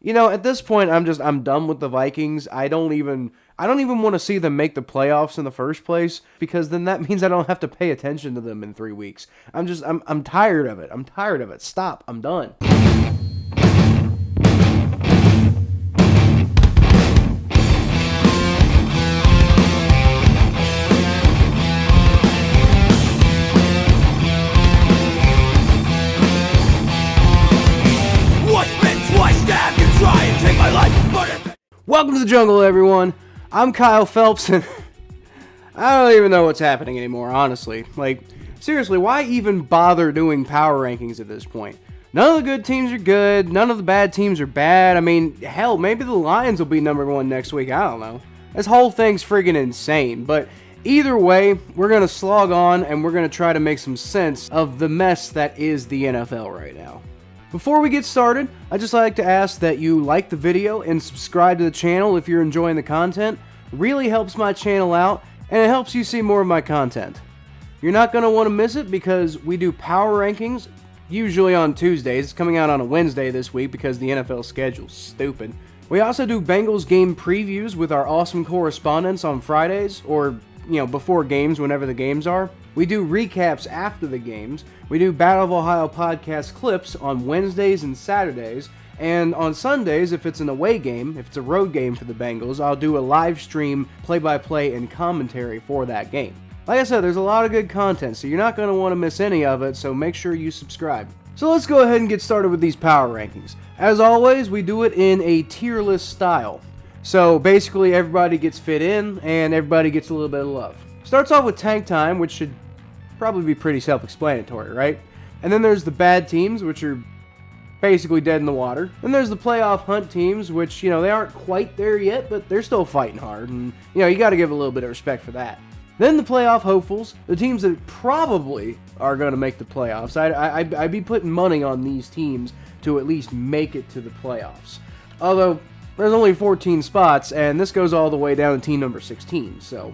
At this point, I'm done with the Vikings. I don't even want to see them make the playoffs in the first place because then that means I don't have to pay attention to them in 3 weeks. I'm tired of it. I'm tired of it. Stop. I'm done. Welcome to the jungle, everyone. I'm Kyle Phelps, and I don't even know what's happening anymore, honestly. Seriously, why even bother doing power rankings at this point? None of the good teams are good, none of the bad teams are bad. Hell, maybe the Lions will be number one next week, I don't know. This whole thing's friggin' insane, but either way, we're gonna slog on, and we're gonna try to make some sense of the mess that is the NFL right now. Before we get started, I'd just like to ask that you like the video and subscribe to the channel if you're enjoying the content. It really helps my channel out, and it helps you see more of my content. You're not going to want to miss it because we do power rankings, usually on Tuesdays. It's coming out on a Wednesday this week because the NFL schedule's stupid. We also do Bengals game previews with our awesome correspondents on Fridays, or before games, whenever the games are. We do recaps after the games. We do Battle of Ohio podcast clips on Wednesdays and Saturdays. And on Sundays, if it's an away game, if it's a road game for the Bengals, I'll do a live stream play-by-play and commentary for that game. Like I said, there's a lot of good content, so you're not going to want to miss any of it, so make sure you subscribe. So let's go ahead and get started with these power rankings. As always, we do it in a tier list style. So basically everybody gets fit in and everybody gets a little bit of love. Starts off with tank time, which should probably be pretty self-explanatory, right? And then there's the bad teams, which are basically dead in the water. Then there's the playoff hunt teams, which, they aren't quite there yet, but they're still fighting hard. And, you got to give a little bit of respect for that. Then the playoff hopefuls, the teams that probably are going to make the playoffs. I'd be putting money on these teams to at least make it to the playoffs. Although there's only 14 spots, and this goes all the way down to team number 16, so,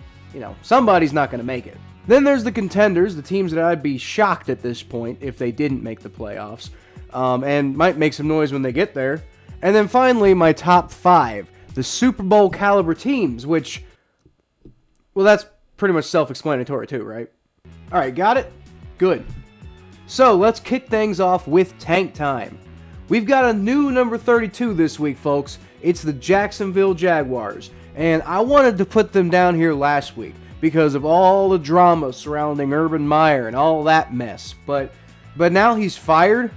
somebody's not going to make it. Then there's the contenders, the teams that I'd be shocked at this point if they didn't make the playoffs, and might make some noise when they get there. And then finally, my top 5, the Super Bowl caliber teams, which, well, that's pretty much self-explanatory too, right? Alright, got it? Good. So, let's kick things off with tank time. We've got a new number 32 this week, folks. It's the Jacksonville Jaguars, and I wanted to put them down here last week because of all the drama surrounding Urban Meyer and all that mess. But now he's fired,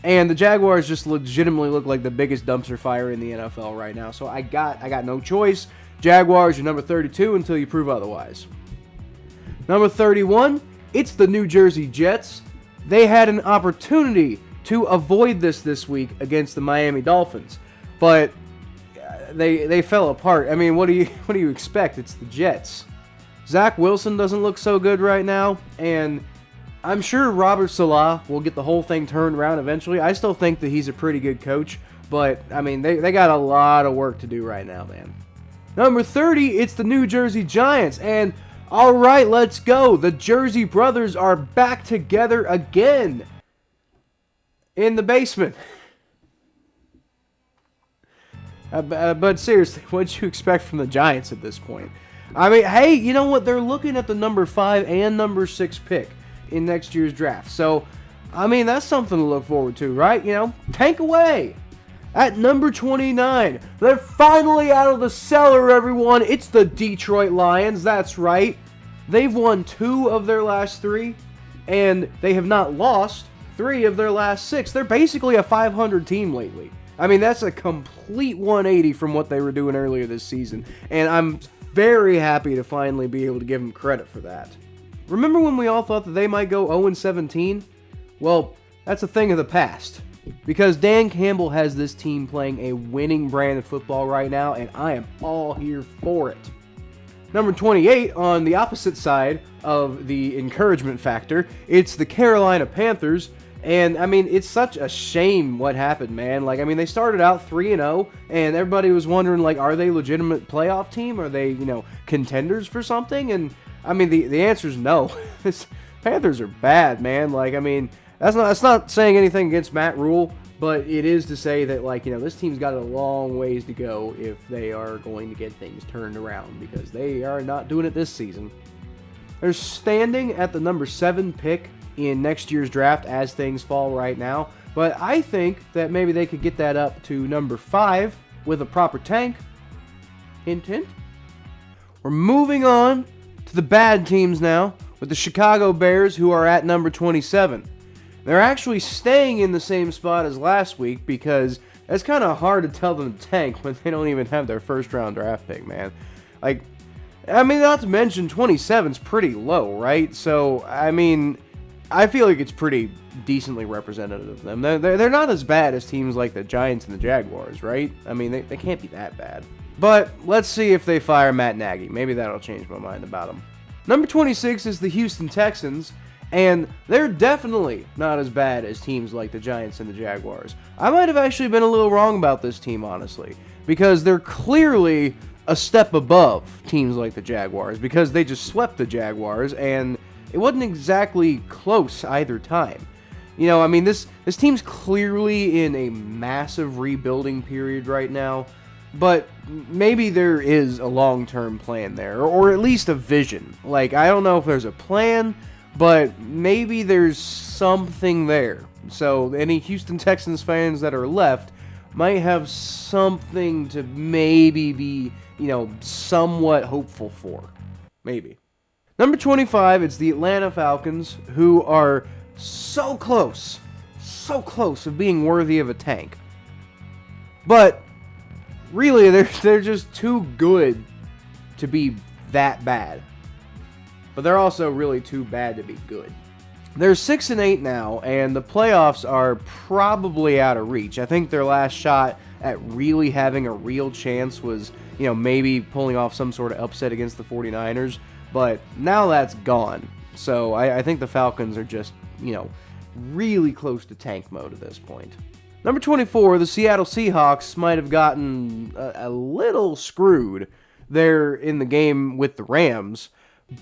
and the Jaguars just legitimately look like the biggest dumpster fire in the NFL right now. So I got no choice. Jaguars, you're number 32 until you prove otherwise. Number 31, it's the New Jersey Jets. They had an opportunity to avoid this week against the Miami Dolphins, but they fell apart. What do you expect? It's the Jets. Zach Wilson doesn't look so good right now, and I'm sure Robert Saleh will get the whole thing turned around eventually. I still think that he's a pretty good coach, but they got a lot of work to do right now, man. Number 30, it's the New Jersey Giants, and all right, let's go. The Jersey brothers are back together again in the basement. But seriously, what'd you expect from the Giants at this point? Hey, you know what? They're looking at the number 5 and number 6 pick in next year's draft. So, that's something to look forward to, right? Tank away. At number 29, they're finally out of the cellar, everyone. It's the Detroit Lions. That's right. They've won 2 of their last 3, and they have not lost 3 of their last 6. They're basically a 500 team lately. That's a complete 180 from what they were doing earlier this season, and I'm very happy to finally be able to give them credit for that. Remember when we all thought that they might go 0-17? Well, that's a thing of the past, because Dan Campbell has this team playing a winning brand of football right now, and I am all here for it. Number 28, on the opposite side of the encouragement factor, it's the Carolina Panthers. And, it's such a shame what happened, man. They started out 3-0, and everybody was wondering, are they a legitimate playoff team? Are they, contenders for something? And, the answer is no. Panthers are bad, man. That's not saying anything against Matt Rule, But it is to say that, like, this team's got a long ways to go if they are going to get things turned around, because they are not doing it this season. They're standing at the number 7 pick in next year's draft as things fall right now, but I think that maybe they could get that up to number 5 with a proper tank. Hint, hint. We're moving on to the bad teams now, with the Chicago Bears, who are at number 27. They're actually staying in the same spot as last week, because it's kind of hard to tell them to tank when they don't even have their first round draft pick, man. Like, I mean, not to mention 27's pretty low, right? So, I mean, I feel like it's pretty decently representative of them. They're not as bad as teams like the Giants and the Jaguars, right? I mean, they can't be that bad. But let's see if they fire Matt Nagy. Maybe that'll change my mind about them. Number 26 is the Houston Texans, and they're definitely not as bad as teams like the Giants and the Jaguars. I might have actually been a little wrong about this team, honestly, because they're clearly a step above teams like the Jaguars, because they just swept the Jaguars, and it wasn't exactly close either time. I mean, this team's clearly in a massive rebuilding period right now, but maybe there is a long-term plan there, or at least a vision. Like, I don't know if there's a plan, but maybe there's something there. So any Houston Texans fans that are left might have something to maybe be, somewhat hopeful for. Maybe. Number 25, it's the Atlanta Falcons, who are so close of being worthy of a tank. But really, they're just too good to be that bad. But they're also really too bad to be good. They're 6-8 now, and the playoffs are probably out of reach. I think their last shot at really having a real chance was, maybe pulling off some sort of upset against the 49ers. But now that's gone. So I think the Falcons are just, really close to tank mode at this point. Number 24, the Seattle Seahawks might have gotten a little screwed there in the game with the Rams.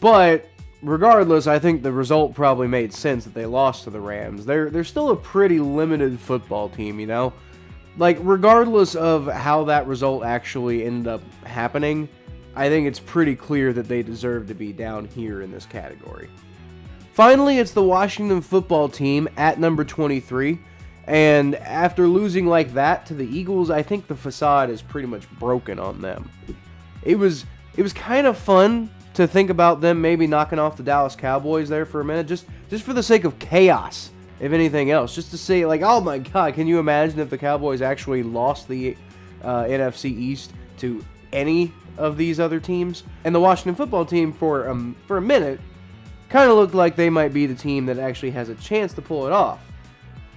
But regardless, I think the result probably made sense that they lost to the Rams. They're still a pretty limited football team, Like, regardless of how that result actually ended up happening, I think it's pretty clear that they deserve to be down here in this category. Finally, it's the Washington football team at number 23. And after losing like that to the Eagles, I think the facade is pretty much broken on them. It was kind of fun to think about them maybe knocking off the Dallas Cowboys there for a minute, just for the sake of chaos, if anything else. Just to say, like, oh my God, can you imagine if the Cowboys actually lost the NFC East to any of these other teams? And the Washington football team, for a minute, kind of looked like they might be the team that actually has a chance to pull it off.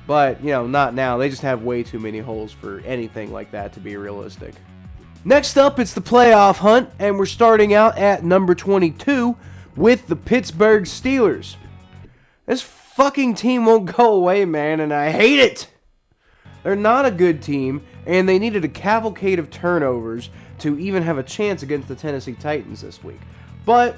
But, not now. They just have way too many holes for anything like that to be realistic. Next up, it's the playoff hunt, and we're starting out at number 22 with the Pittsburgh Steelers. This fucking team won't go away, man, and I hate it! They're not a good team, and they needed a cavalcade of turnovers to even have a chance against the Tennessee Titans this week. But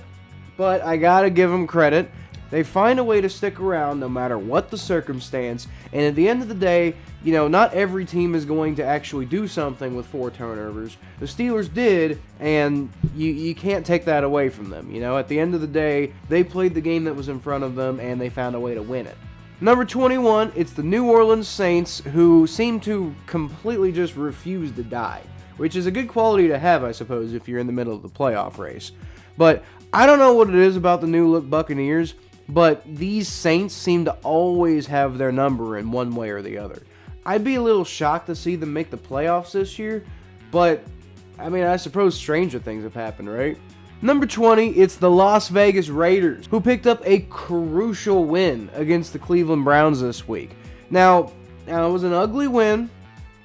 I gotta give them credit. They find a way to stick around no matter what the circumstance, and at the end of the day, not every team is going to actually do something with 4 turnovers. The Steelers did, and you can't take that away from them. At the end of the day, they played the game that was in front of them, and they found a way to win it. Number 21, it's the New Orleans Saints, who seem to completely just refuse to die, which is a good quality to have, I suppose, if you're in the middle of the playoff race. But I don't know what it is about the new look Buccaneers, but these Saints seem to always have their number in one way or the other. I'd be a little shocked to see them make the playoffs this year, but, I suppose stranger things have happened, right? Number 20, it's the Las Vegas Raiders, who picked up a crucial win against the Cleveland Browns this week. Now it was an ugly win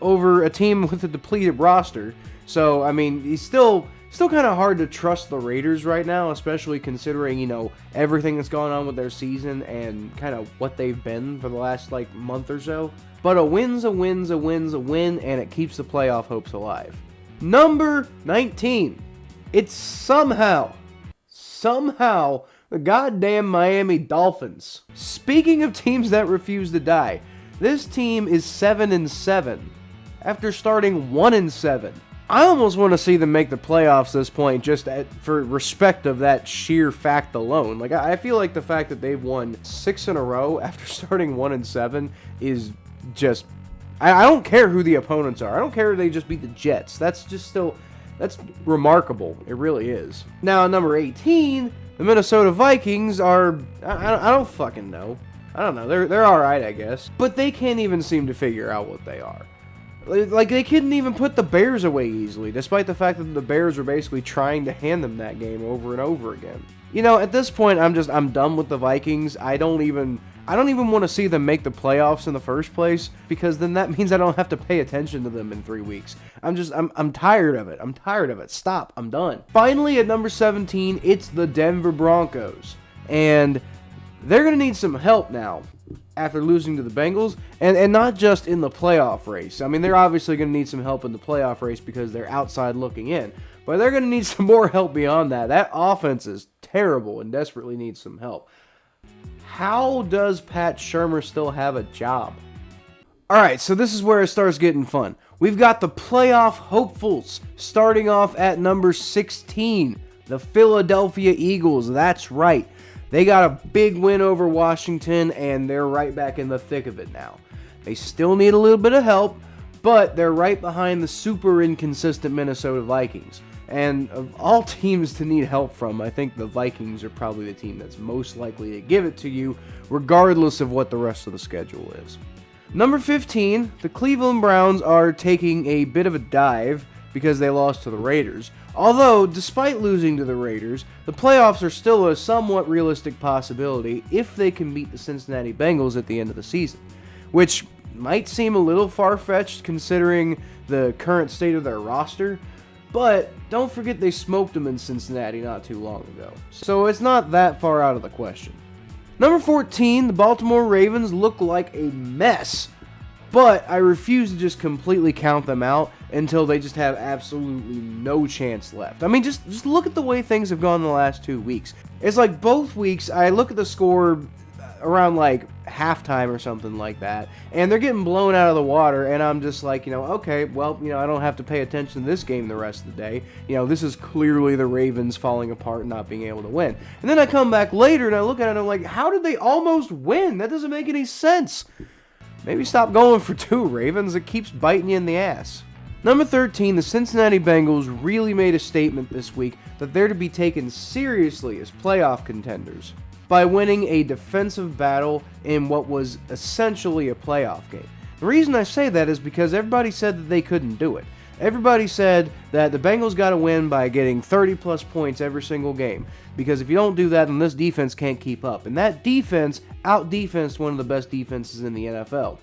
over a team with a depleted roster, so, it's still kind of hard to trust the Raiders right now, especially considering, everything that's going on with their season and kind of what they've been for the last, month or so. But a win's a win's a win's a win, and it keeps the playoff hopes alive. Number 19. It's somehow the goddamn Miami Dolphins. Speaking of teams that refuse to die, This team is 7-7 after starting 1-7. I almost want to see them make the playoffs at this point for respect of that sheer fact alone. Like, I feel like the fact that they've won 6 in a row after starting 1-7 is just... I don't care who the opponents are. I don't care if they just beat the Jets. That's remarkable. It really is. Now, number 18, the Minnesota Vikings are... I don't fucking know. I don't know. They're alright, I guess. But they can't even seem to figure out what they are. Like, they couldn't even put the Bears away easily, despite the fact that the Bears were basically trying to hand them that game over and over again. You know, at this point, I'm done with the Vikings. I don't even want to see them make the playoffs in the first place, because then that means I don't have to pay attention to them in 3 weeks. I'm tired of it. I'm tired of it. Stop. I'm done. Finally, at number 17, it's the Denver Broncos. And they're going to need some help now after losing to the Bengals, and not just in the playoff race. I mean, they're obviously going to need some help in the playoff race because they're outside looking in, but they're going to need some more help beyond that. That offense is terrible and desperately needs some help. How does Pat Shurmur still have a job? Alright, so this is where it starts getting fun. We've got the playoff hopefuls starting off at number 16, the Philadelphia Eagles. That's right. They got a big win over Washington, and they're right back in the thick of it now. They still need a little bit of help, but they're right behind the super inconsistent Minnesota Vikings. And of all teams to need help from, I think the Vikings are probably the team that's most likely to give it to you, regardless of what the rest of the schedule is. Number 15, the Cleveland Browns are taking a bit of a dive because they lost to the Raiders. Although, despite losing to the Raiders, the playoffs are still a somewhat realistic possibility if they can beat the Cincinnati Bengals at the end of the season, which might seem a little far-fetched considering the current state of their roster, but don't forget they smoked them in Cincinnati not too long ago, so it's not that far out of the question. Number 14, the Baltimore Ravens look like a mess, but I refuse to just completely count them out until they just have absolutely no chance left. I mean, just look at the way things have gone the last 2 weeks. It's like both weeks, I look at the score around like halftime or something like that, and they're getting blown out of the water, and I'm just like, okay, well, I don't have to pay attention to this game the rest of the day. This is clearly the Ravens falling apart and not being able to win. And then I come back later and I look at it and I'm like, how did they almost win? That doesn't make any sense. Maybe stop going for 2, Ravens. It keeps biting you in the ass. Number 13, the Cincinnati Bengals really made a statement this week that they're to be taken seriously as playoff contenders by winning a defensive battle in what was essentially a playoff game. The reason I say that is because everybody said that they couldn't do it. Everybody said that the Bengals got to win by getting 30-plus points every single game, because if you don't do that, then this defense can't keep up. And that defense out-defensed one of the best defenses in the NFL.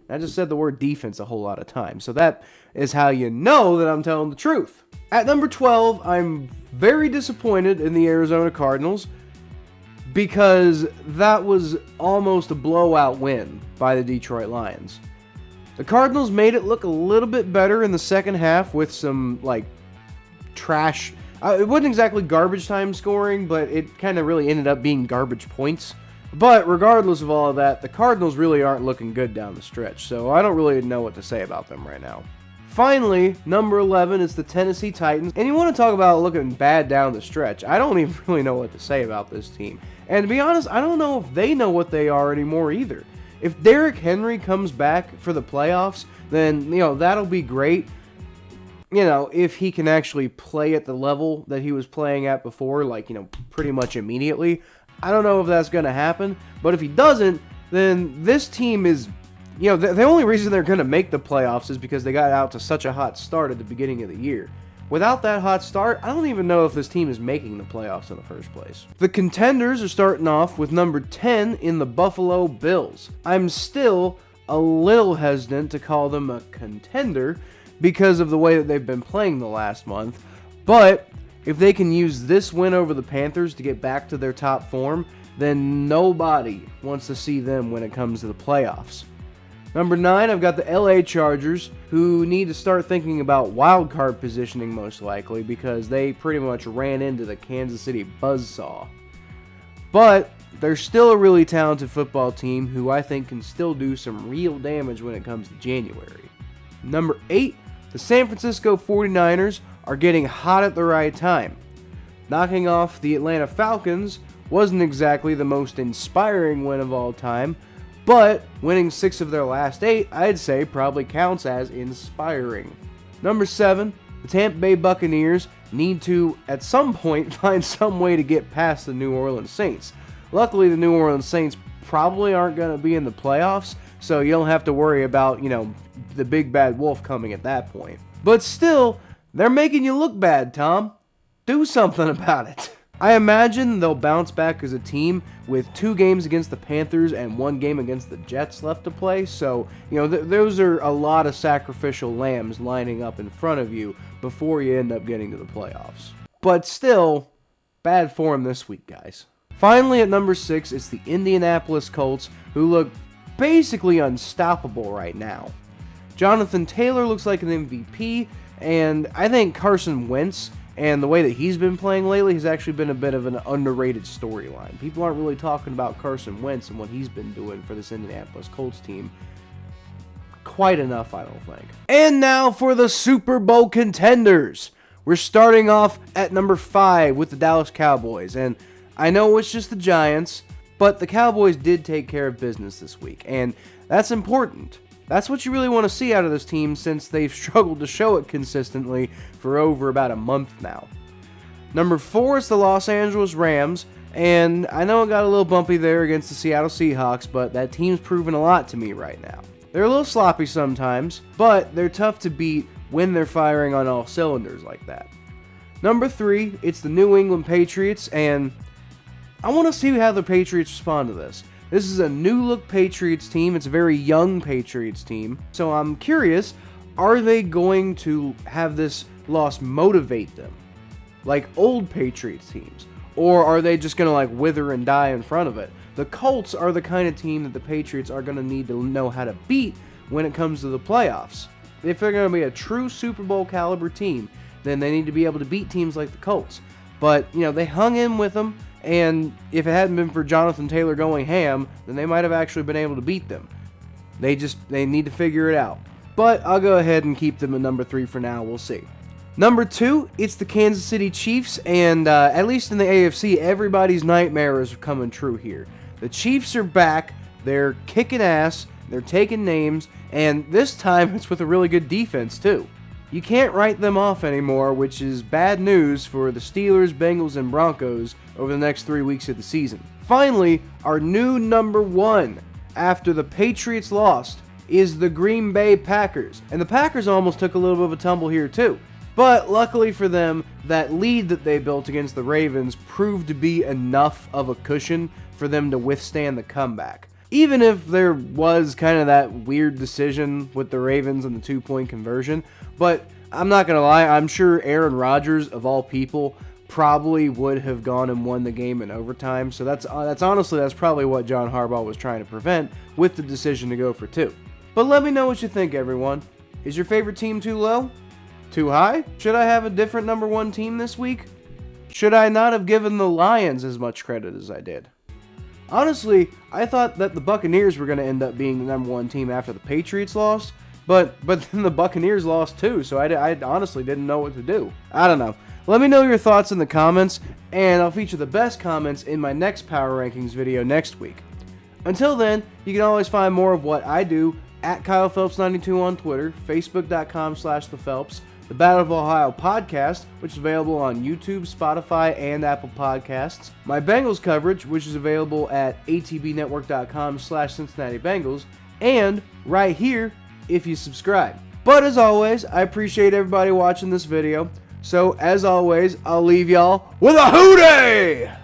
I just said the word defense a whole lot of times, so that is how you know that I'm telling the truth. At number 12, I'm very disappointed in the Arizona Cardinals because that was almost a blowout win by the Detroit Lions. The Cardinals made it look a little bit better in the second half with some, trash. It wasn't exactly garbage time scoring, but it kind of really ended up being garbage points. But regardless of all of that, the Cardinals really aren't looking good down the stretch, so I don't really know what to say about them right now. Finally, number 11 is the Tennessee Titans, and you want to talk about looking bad down the stretch. I don't even really know what to say about this team. And to be honest, I don't know if they know what they are anymore either. If Derrick Henry comes back for the playoffs, then, that'll be great. If he can actually play at the level that he was playing at before, pretty much immediately. I don't know if that's going to happen, but if he doesn't, then this team is, the only reason they're going to make the playoffs is because they got out to such a hot start at the beginning of the year. Without that hot start, I don't even know if this team is making the playoffs in the first place. The Contenders are starting off with number 10 in the Buffalo Bills. I'm still a little hesitant to call them a contender because of the way that they've been playing the last month, but if they can use this win over the Panthers to get back to their top form, then nobody wants to see them when it comes to the playoffs. Number 9, I've got the LA Chargers, who need to start thinking about wildcard positioning most likely because they pretty much ran into the Kansas City buzzsaw. But they're still a really talented football team who I think can still do some real damage when it comes to January. Number 8, the San Francisco 49ers are getting hot at the right time. Knocking off the Atlanta Falcons wasn't exactly the most inspiring win of all time, but winning 6 of their last 8, I'd say probably counts as inspiring. Number 7, the Tampa Bay Buccaneers need to, at some point, find some way to get past the New Orleans Saints. Luckily, the New Orleans Saints probably aren't going to be in the playoffs, so you don't have to worry about, the big bad wolf coming at that point. But still, they're making you look bad, Tom. Do something about it. I imagine they'll bounce back as a team with 2 games against the Panthers and 1 game against the Jets left to play, so, those are a lot of sacrificial lambs lining up in front of you before you end up getting to the playoffs. But still, bad form this week, guys. Finally, at number 6, it's the Indianapolis Colts, who look basically unstoppable right now. Jonathan Taylor looks like an MVP, and I think Carson Wentz and the way that he's been playing lately has actually been a bit of an underrated storyline. People aren't really talking about Carson Wentz and what he's been doing for this Indianapolis Colts team quite enough, I don't think. And now for the Super Bowl contenders. We're starting off at number 5 with the Dallas Cowboys, and I know it's just the Giants, but the Cowboys did take care of business this week, and that's important. That's what you really want to see out of this team since they've struggled to show it consistently for over about a month now. Number 4 is the Los Angeles Rams, and I know it got a little bumpy there against the Seattle Seahawks, but that team's proven a lot to me right now. They're a little sloppy sometimes, but they're tough to beat when they're firing on all cylinders like that. Number 3, it's the New England Patriots, and I want to see how the Patriots respond to this. This is a new-look Patriots team. It's a very young Patriots team. So I'm curious, are they going to have this loss motivate them like old Patriots teams? Or are they just going to wither and die in front of it? The Colts are the kind of team that the Patriots are going to need to know how to beat when it comes to the playoffs. If they're going to be a true Super Bowl caliber team, then they need to be able to beat teams like the Colts. But, they hung in with them. And if it hadn't been for Jonathan Taylor going ham, then they might have actually been able to beat them. They need to figure it out. But I'll go ahead and keep them at number 3 for now. We'll see. Number 2, it's the Kansas City Chiefs. And at least in the AFC, everybody's nightmare is coming true here. The Chiefs are back. They're kicking ass. They're taking names. And this time, it's with a really good defense, too. You can't write them off anymore, which is bad news for the Steelers, Bengals, and Broncos over the next 3 weeks of the season. Finally, our new number 1 after the Patriots lost is the Green Bay Packers. And the Packers almost took a little bit of a tumble here too. But luckily for them, that lead that they built against the Ravens proved to be enough of a cushion for them to withstand the comeback. Even if there was kind of that weird decision with the Ravens and the 2-point conversion, but I'm not going to lie, I'm sure Aaron Rodgers, of all people, probably would have gone and won the game in overtime. So that's probably what John Harbaugh was trying to prevent with the decision to go for 2. But let me know what you think, everyone. Is your favorite team too low? Too high? Should I have a different number 1 team this week? Should I not have given the Lions as much credit as I did? Honestly, I thought that the Buccaneers were going to end up being the number 1 team after the Patriots lost, but then the Buccaneers lost too, so I honestly didn't know what to do. I don't know. Let me know your thoughts in the comments, and I'll feature the best comments in my next Power Rankings video next week. Until then, you can always find more of what I do at Kyle Phelps92 on Twitter, Facebook.com/ThePhelps, the Battle of Ohio podcast, which is available on YouTube, Spotify, and Apple Podcasts. My Bengals coverage, which is available at atbnetwork.com/Cincinnati Bengals, and right here if you subscribe. But as always, I appreciate everybody watching this video. So as always, I'll leave y'all with a hootie!